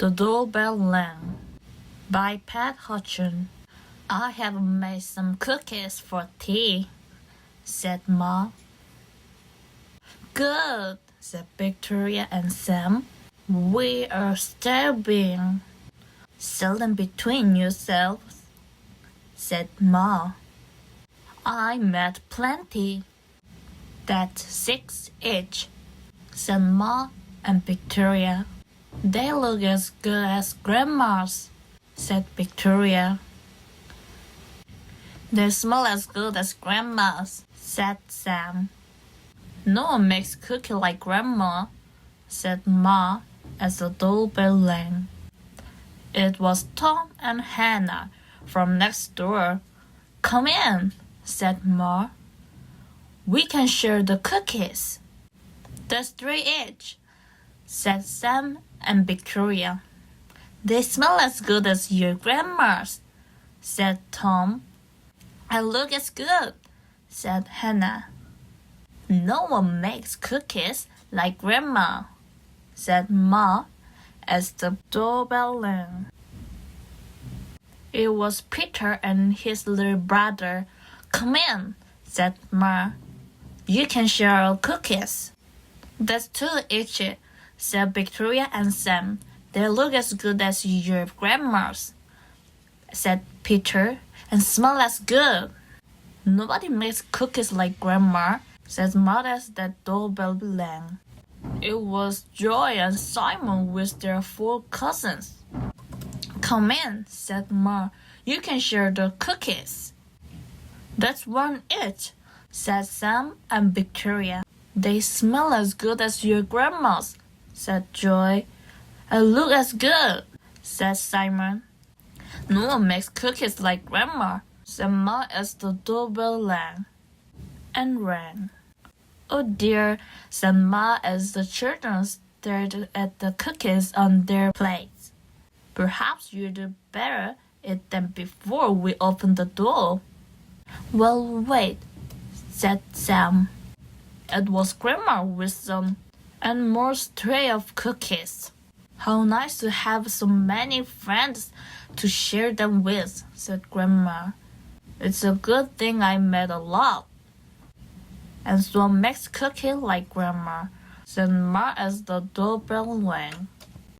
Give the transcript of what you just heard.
The Doorbell Rang by Pat Hutchin. I have made some cookies for tea, said Ma. Good, said Victoria and Sam. We are starving. Sell them between yourselves, said Ma. I made plenty. That's 6 each, said Ma and Victoria. They look as good as Grandma's, said Victoria. They smell as good as Grandma's, said Sam. No one makes cookie like Grandma, said Ma as the doorbell rang. It was Tom and Hannah from next door. Come in, said Ma. We can share the cookies. That's 3 each, said Sam and Victoria. They smell as good as your grandma's, said Tom. I look as good, said Hannah. No one makes cookies like Grandma, said Ma as the doorbell rang. It was Peter and his little brother. Come in, said Ma. You can share our cookies. That's 2 each, said Victoria and Sam. They look as good as your grandma's, said Peter, and smell as good. Nobody makes cookies like Grandma, said Ma as the doorbell rang. It was Joy and Simon with their 4 cousins. Come in, said Ma. You can share the cookies. That's 1 each, said Sam and Victoria. They smell as good as your grandma's, said Joy. And look as good, said Simon. No one makes cookies like Grandma, said Ma as the doorbell rang and rang. Oh dear, said Ma as the children stared at the cookies on their plates. Perhaps you'd better eat them before we open the door. Well, wait, said Sam. It was Grandma with some and more tray of cookies. How nice to have so many friends to share them with, said Grandma. It's a good thing I made a lot. And so makes cookie like Grandma, said Ma as the doorbell rang.